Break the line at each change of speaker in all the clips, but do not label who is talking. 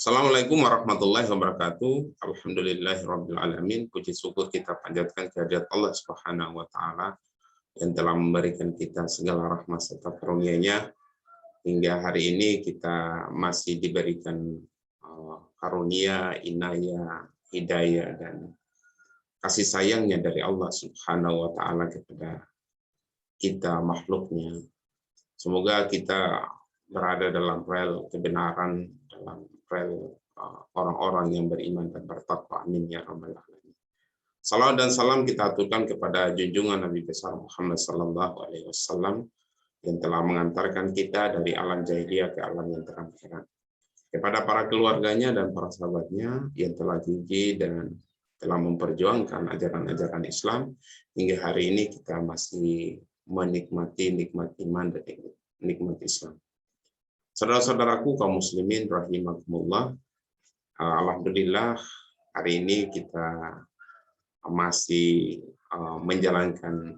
Assalamualaikum warahmatullahi wabarakatuh. Alhamdulillahirabbil alamin. Puji syukur kita panjatkan kehadirat Allah Subhanahu wa taala yang telah memberikan kita segala rahmat serta karunia-Nya hingga hari ini kita masih diberikan karunia, inayah, hidayah dan kasih sayangnya dari Allah Subhanahu wa taala kepada kita makhluknya. Semoga kita berada dalam rel kebenaran, dalam rel orang-orang yang beriman dan bertakwa. Amin ya rabbal alamin. Salawat dan salam kita aturkan kepada junjungan Nabi besar Muhammad sallallahu alaihi wasallam yang telah mengantarkan kita dari alam jahiliyah ke alam yang terang benderang. Kepada para keluarganya dan para sahabatnya yang telah gigih dan telah memperjuangkan ajaran-ajaran Islam hingga hari ini kita masih menikmati nikmat iman dan nikmat Islam. Saudara-saudaraku kaum muslimin rahimakumullah, alhamdulillah hari ini kita masih menjalankan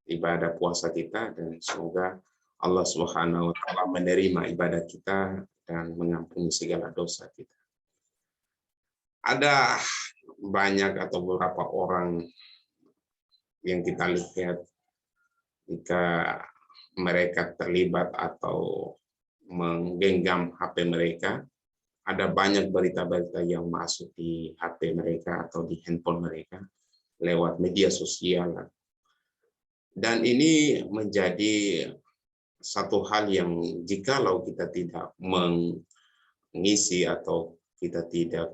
ibadah puasa kita dan semoga Allah Subhanahu wa taala menerima ibadah kita dan mengampuni segala dosa kita. Ada banyak atau beberapa orang yang kita lihat jika mereka terlibat atau menggenggam HP mereka, ada banyak berita-berita yang masuk di HP mereka atau di handphone mereka lewat media sosial. Dan ini menjadi satu hal yang jikalau kita tidak mengisi atau kita tidak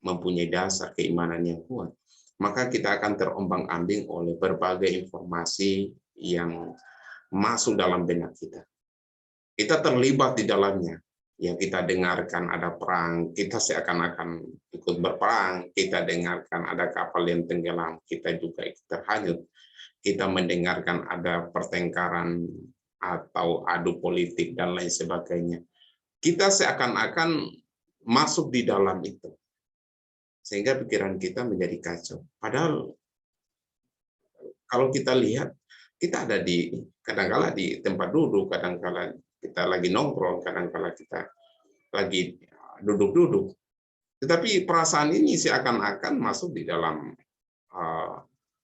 mempunyai dasar keimanan yang kuat, maka kita akan terombang-ambing oleh berbagai informasi yang masuk dalam benak kita. Kita terlibat di dalamnya. Ya, kita dengarkan ada perang, kita seakan-akan ikut berperang. Kita dengarkan ada kapal yang tenggelam, kita juga ikut terhanyut. Kita mendengarkan ada pertengkaran atau adu politik dan lain sebagainya. Kita seakan-akan masuk di dalam itu. Sehingga pikiran kita menjadi kacau. Padahal kalau kita lihat, kita ada di kadang-kala di tempat duduk, kadang-kala kita lagi nongkrong, kadang-kala kita lagi duduk-duduk. Tetapi perasaan ini seakan-akan masuk di dalam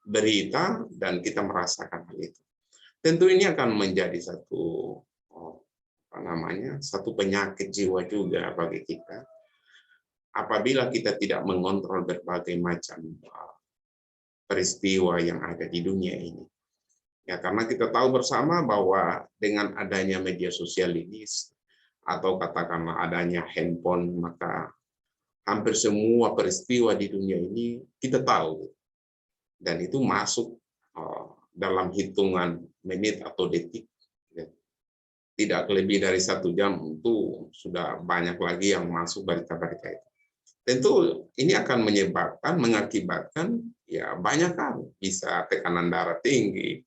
berita dan kita merasakan hal itu. Tentu ini akan menjadi satu penyakit jiwa juga bagi kita. Apabila kita tidak mengontrol berbagai macam peristiwa yang ada di dunia ini. Ya, karena kita tahu bersama bahwa dengan adanya media sosial ini atau katakanlah adanya handphone, maka hampir semua peristiwa di dunia ini kita tahu dan itu masuk dalam hitungan menit atau detik. Tidak lebih dari 1 jam itu sudah banyak lagi yang masuk berita-berita itu. Tentu ini akan mengakibatkan ya banyak hal, bisa tekanan darah tinggi,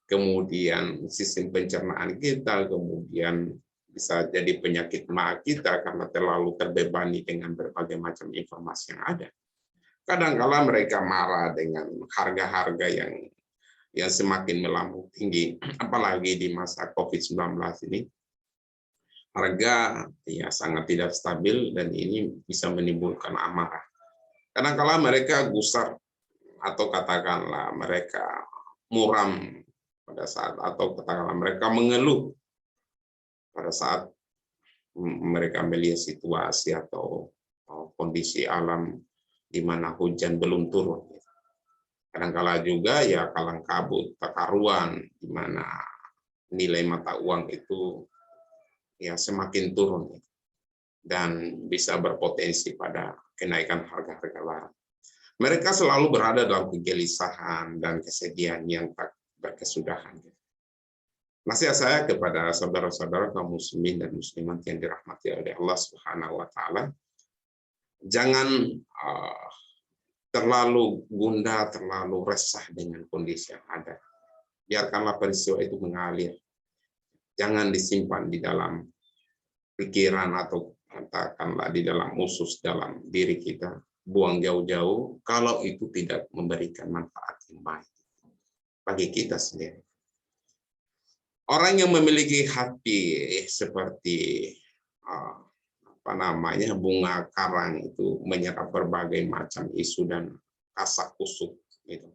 kemudian sistem pencernaan kita, kemudian bisa jadi penyakit mah kita karena terlalu terbebani dengan berbagai macam informasi yang ada. Kadang-kala mereka marah dengan harga-harga yang semakin melambung tinggi, apalagi di masa COVID-19 ini. Harga ya sangat tidak stabil dan ini bisa menimbulkan amarah. Kadang-kala mereka gusar atau katakanlah mereka muram pada saat atau katakanlah mereka mengeluh pada saat mereka melihat situasi atau kondisi alam di mana hujan belum turun. Kadang-kala juga ya kalang kabut, tak karuan, di mana nilai mata uang itu ya semakin turun dan bisa berpotensi pada kenaikan harga-harga barang. Mereka selalu berada dalam kegelisahan dan kesedihan yang tak berkesudahan. Nasihat saya kepada saudara-saudara kaum muslimin dan muslimat yang dirahmati oleh Allah Subhanahu wa taala, jangan terlalu gundah, terlalu resah dengan kondisi yang ada. Biarkanlah peristiwa itu mengalir. Jangan disimpan di dalam pikiran atau katakanlah di dalam usus dalam diri kita. Buang jauh-jauh kalau itu tidak memberikan manfaat yang baik bagi kita sendiri. Orang yang memiliki hati seperti bunga karang itu menyerap berbagai macam isu dan kasak kusuk gitu,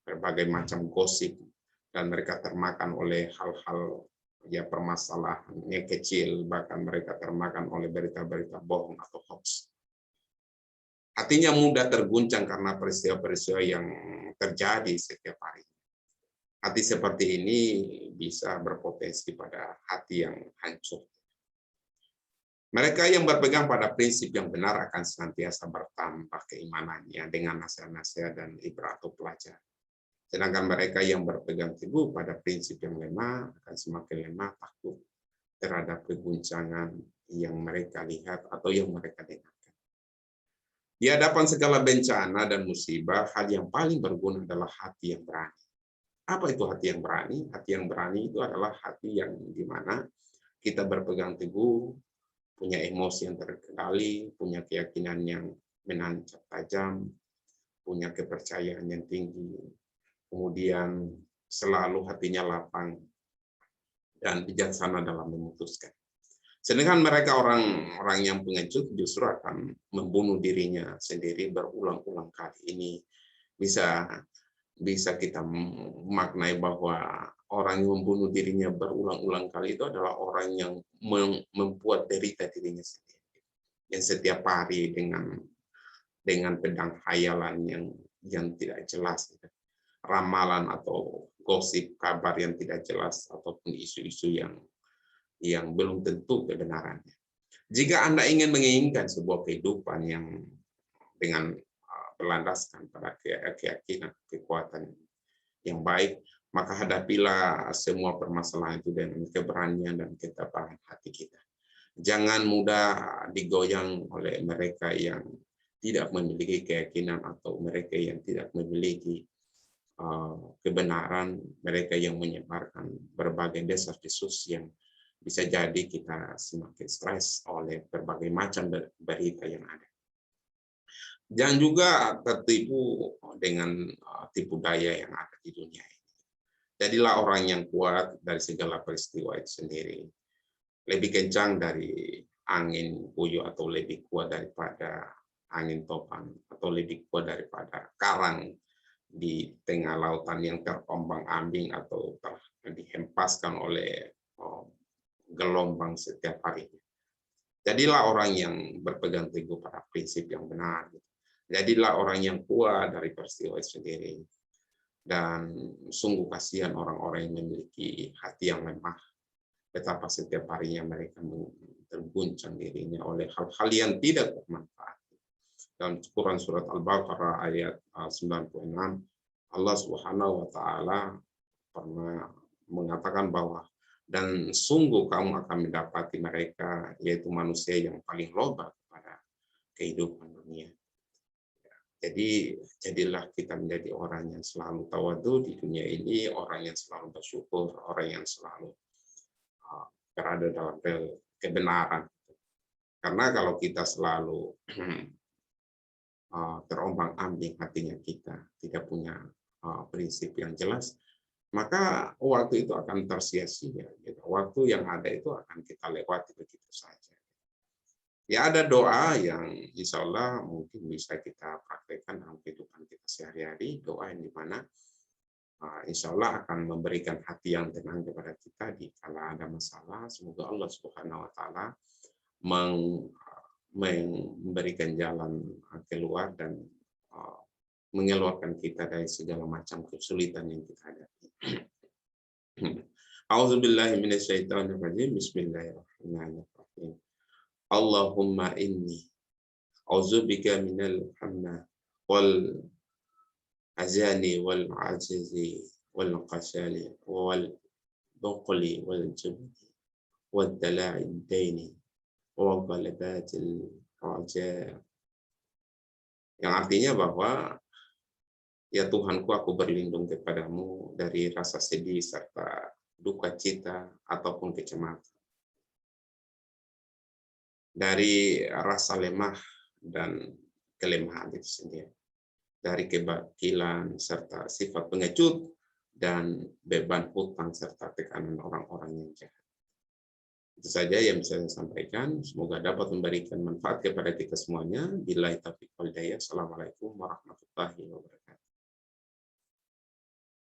berbagai macam gosip, dan mereka termakan oleh hal-hal ya permasalahannya kecil, bahkan mereka termakan oleh berita-berita bohong atau hoax. Hatinya mudah terguncang karena peristiwa-peristiwa yang terjadi setiap hari. Hati seperti ini bisa berpotensi pada hati yang hancur. Mereka yang berpegang pada prinsip yang benar akan senantiasa bertambah keimanannya dengan nasihat-nasihat dan ibarat atau pelajaran. Sedangkan mereka yang berpegang teguh pada prinsip yang lemah akan semakin lemah takut terhadap keguncangan yang mereka lihat atau yang mereka dengarkan. Di hadapan segala bencana dan musibah, hal yang paling berguna adalah hati yang berani. Apa itu hati yang berani? Hati yang berani itu adalah hati yang dimana kita berpegang teguh, punya emosi yang terkendali, punya keyakinan yang menancap tajam, punya kepercayaan yang tinggi, kemudian selalu hatinya lapang dan bijaksana dalam memutuskan. Sedangkan mereka orang-orang yang pengecut justru akan membunuh dirinya sendiri berulang-ulang kali. Ini bisa kita maknai bahwa orang yang membunuh dirinya berulang-ulang kali itu adalah orang yang membuat derita dirinya sendiri. Yang setiap hari dengan pedang khayalan yang tidak jelas, ramalan atau gosip, kabar yang tidak jelas, ataupun isu-isu yang belum tentu kebenarannya. Jika Anda ingin menginginkan sebuah kehidupan yang dengan berlandaskan pada keyakinan, kekuatan yang baik, maka hadapilah semua permasalahan itu dengan keberanian dan ketabahan hati kita. Jangan mudah digoyang oleh mereka yang tidak memiliki keyakinan atau mereka yang tidak memiliki kebenaran, mereka yang menyebarkan berbagai desas-desus yang bisa jadi kita semakin stres oleh berbagai macam berita yang ada. Jangan juga tertipu dengan tipu daya yang ada di dunia ini. Jadilah orang yang kuat dari segala peristiwa itu sendiri. Lebih kencang dari angin puyuh atau lebih kuat daripada angin topan atau lebih kuat daripada karang di tengah lautan yang terombang-ambing atau dihempaskan oleh gelombang setiap hari. Jadilah orang yang berpegang teguh pada prinsip yang benar. Jadilah orang yang kuat dari peristiwa sendiri. Dan sungguh kasihan orang-orang yang memiliki hati yang lemah. Betapa setiap harinya mereka terguncang dirinya oleh hal-hal yang tidak bermanfaat. Dalam Quran surat Al-Baqarah ayat 96, Allah Subhanahu wa taala pernah mengatakan bahwa dan sungguh kamu akan mendapati mereka, yaitu manusia yang paling loba kepada kehidupan dunia. Jadi jadilah kita menjadi orang yang selalu tawadu di dunia ini, orang yang selalu bersyukur, orang yang selalu berada dalam kebenaran. Karena kalau kita selalu terombang-ambing hatinya kita, tidak punya prinsip yang jelas, maka waktu itu akan tersia-sia. Waktu yang ada itu akan kita lewati begitu saja. Ya ada doa yang insya Allah mungkin bisa kita praktekkan dalam kehidupan kita sehari-hari, doa yang dimana insya Allah akan memberikan hati yang tenang kepada kita di kala ada masalah. Semoga Allah Subhanahu wa taala memberikan jalan keluar dan mengeluarkan kita dari segala macam kesulitan yang kita hadapi. A'udzubillahi minasyaitonirrajim. Bismillahirrahmanirrahim. Allahumma inni a'udzubika minal hamma wal azani wal ajizi wal qasali wal buqli wal jubni wal dala'i daini wa ghalabatil raja. Yang artinya bahwa ya Tuhanku, aku berlindung kepadamu dari rasa sedih serta duka cita ataupun kecemasan, dari rasa lemah dan kelemahan itu sendiri, dari kebakilan serta sifat pengecut dan beban hutang serta tekanan orang-orang yang jahat. Itu saja yang bisa saya sampaikan. Semoga dapat memberikan manfaat kepada kita semuanya. Billahi taufiq wal hidayah. Assalamualaikum warahmatullahi wabarakatuh.